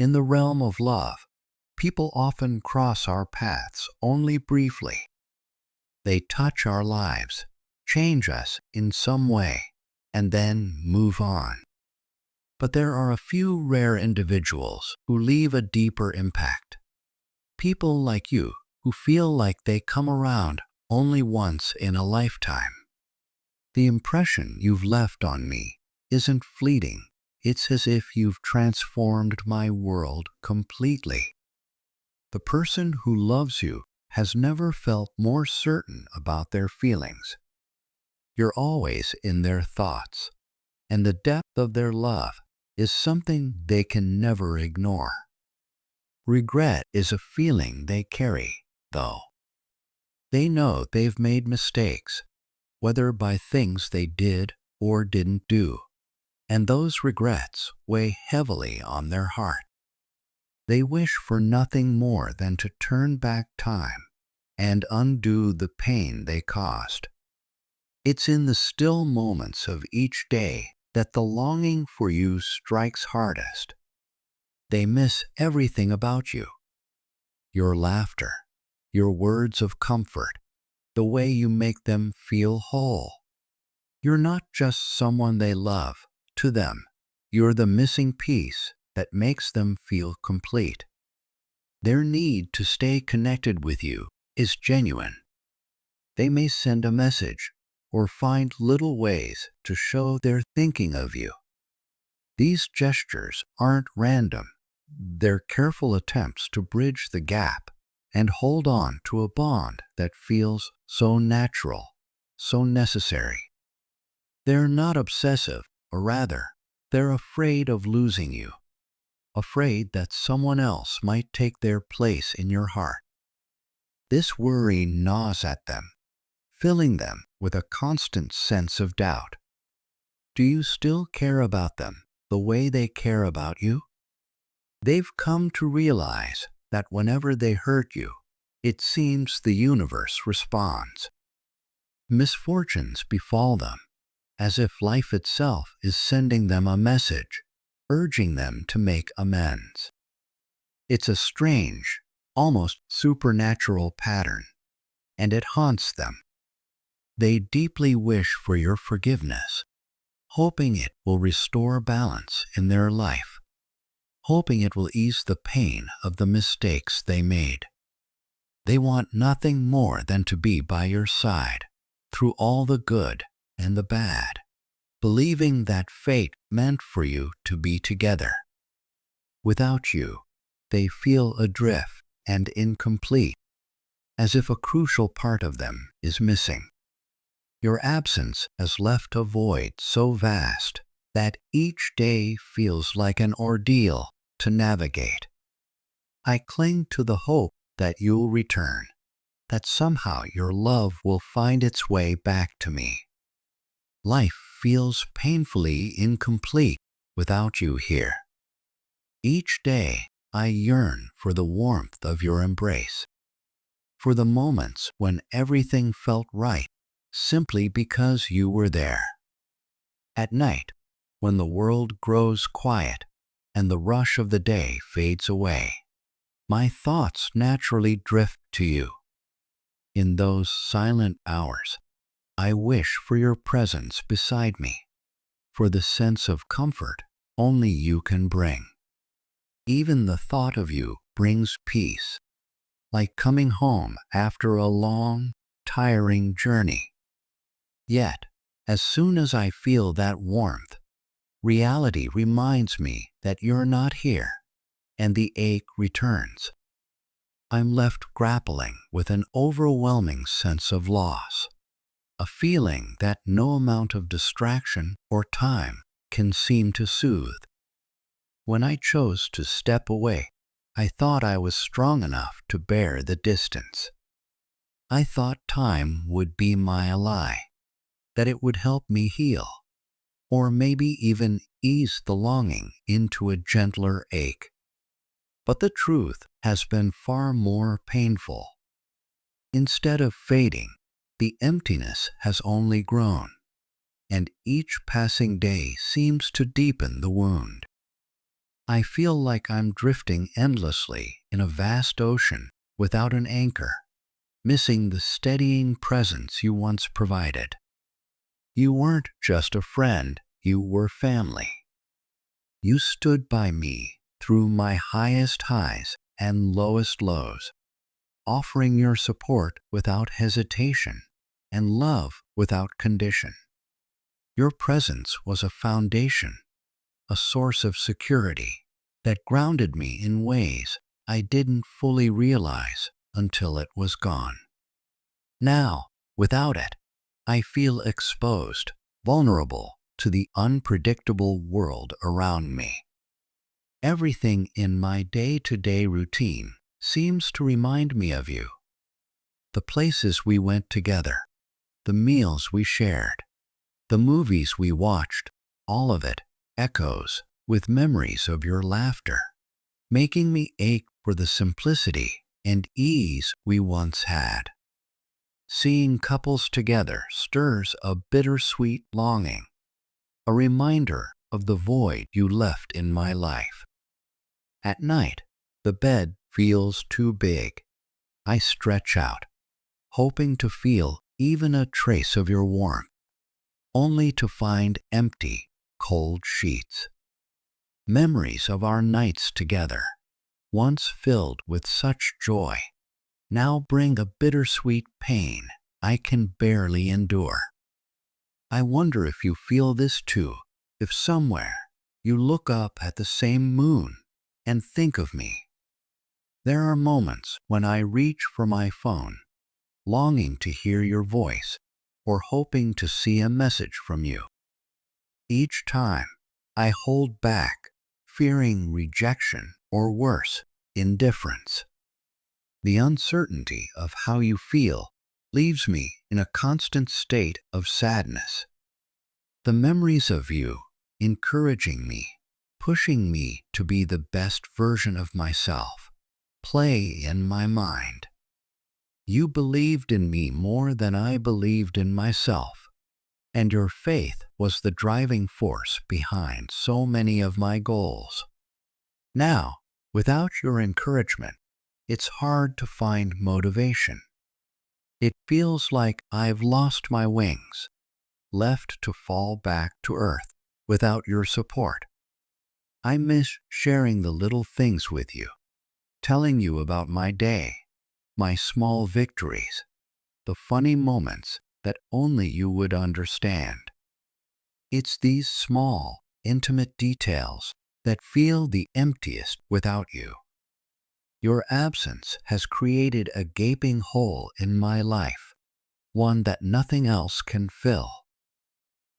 In the realm of love, people often cross our paths only briefly. They touch our lives, change us in some way, and then move on. But there are a few rare individuals who leave a deeper impact. People like you who feel like they come around only once in a lifetime. The impression you've left on me isn't fleeting. It's as if you've transformed my world completely. The person who loves you has never felt more certain about their feelings. You're always in their thoughts, and the depth of their love is something they can never ignore. Regret is a feeling they carry, though. They know they've made mistakes, whether by things they did or didn't do, and those regrets weigh heavily on their heart. They wish for nothing more than to turn back time and undo the pain they caused. It's in the still moments of each day that the longing for you strikes hardest. They miss everything about you: your laughter, your words of comfort, the way you make them feel whole. You're not just someone they love. To them, you're the missing piece that makes them feel complete. Their need to stay connected with you is genuine. They may send a message or find little ways to show they're thinking of you. These gestures aren't random. They're careful attempts to bridge the gap and hold on to a bond that feels so natural, so necessary. They're not obsessive, or rather, they're afraid of losing you, afraid that someone else might take their place in your heart. This worry gnaws at them, filling them with a constant sense of doubt. Do you still care about them the way they care about you? They've come to realize that whenever they hurt you, it seems the universe responds. Misfortunes befall them, as if life itself is sending them a message, urging them to make amends. It's a strange, almost supernatural pattern, and it haunts them. They deeply wish for your forgiveness, hoping it will restore balance in their life, hoping it will ease the pain of the mistakes they made. They want nothing more than to be by your side through all the good and the bad, believing that fate meant for you to be together. Without you, they feel adrift and incomplete, as if a crucial part of them is missing. Your absence has left a void so vast that each day feels like an ordeal to navigate. I cling to the hope that you'll return, that somehow your love will find its way back to me. Life feels painfully incomplete without you here. Each day I yearn for the warmth of your embrace, for the moments when everything felt right simply because you were there. At night, when the world grows quiet and the rush of the day fades away, my thoughts naturally drift to you. In those silent hours, I wish for your presence beside me, for the sense of comfort only you can bring. Even the thought of you brings peace, like coming home after a long, tiring journey. Yet, as soon as I feel that warmth, reality reminds me that you're not here, and the ache returns. I'm left grappling with an overwhelming sense of loss, a feeling that no amount of distraction or time can seem to soothe. When I chose to step away, I thought I was strong enough to bear the distance. I thought time would be my ally, that it would help me heal, or maybe even ease the longing into a gentler ache. But the truth has been far more painful. Instead of fading, the emptiness has only grown, and each passing day seems to deepen the wound. I feel like I'm drifting endlessly in a vast ocean without an anchor, missing the steadying presence you once provided. You weren't just a friend, you were family. You stood by me through my highest highs and lowest lows, offering your support without hesitation and love without condition. Your presence was a foundation, a source of security that grounded me in ways I didn't fully realize until it was gone. Now, without it, I feel exposed, vulnerable to the unpredictable world around me. Everything in my day-to-day routine seems to remind me of you. The places we went together, the meals we shared, the movies we watched, all of it echoes with memories of your laughter, making me ache for the simplicity and ease we once had. Seeing couples together stirs a bittersweet longing, a reminder of the void you left in my life. At night, the bed feels too big. I stretch out, hoping to feel even a trace of your warmth, only to find empty, cold sheets. Memories of our nights together, once filled with such joy, now bring a bittersweet pain I can barely endure. I wonder if you feel this too, if somewhere you look up at the same moon and think of me. There are moments when I reach for my phone, longing to hear your voice or hoping to see a message from you. Each time, I hold back, fearing rejection or worse, indifference. The uncertainty of how you feel leaves me in a constant state of sadness. The memories of you encouraging me, pushing me to be the best version of myself, play in my mind. You believed in me more than I believed in myself, and your faith was the driving force behind so many of my goals. Now, without your encouragement, it's hard to find motivation. It feels like I've lost my wings, left to fall back to earth without your support. I miss sharing the little things with you, telling you about my day, my small victories, the funny moments that only you would understand. It's these small, intimate details that feel the emptiest without you. Your absence has created a gaping hole in my life, one that nothing else can fill.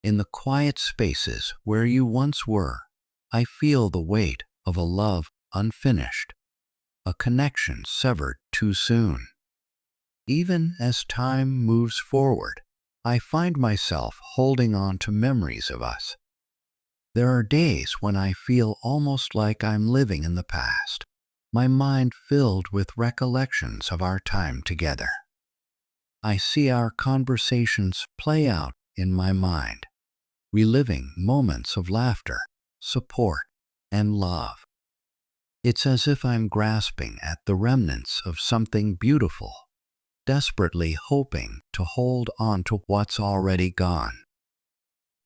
In the quiet spaces where you once were, I feel the weight of a love unfinished, a connection severed too soon. Even as time moves forward, I find myself holding on to memories of us. There are days when I feel almost like I'm living in the past, my mind filled with recollections of our time together. I see our conversations play out in my mind, reliving moments of laughter, support, and love. It's as if I'm grasping at the remnants of something beautiful, desperately hoping to hold on to what's already gone.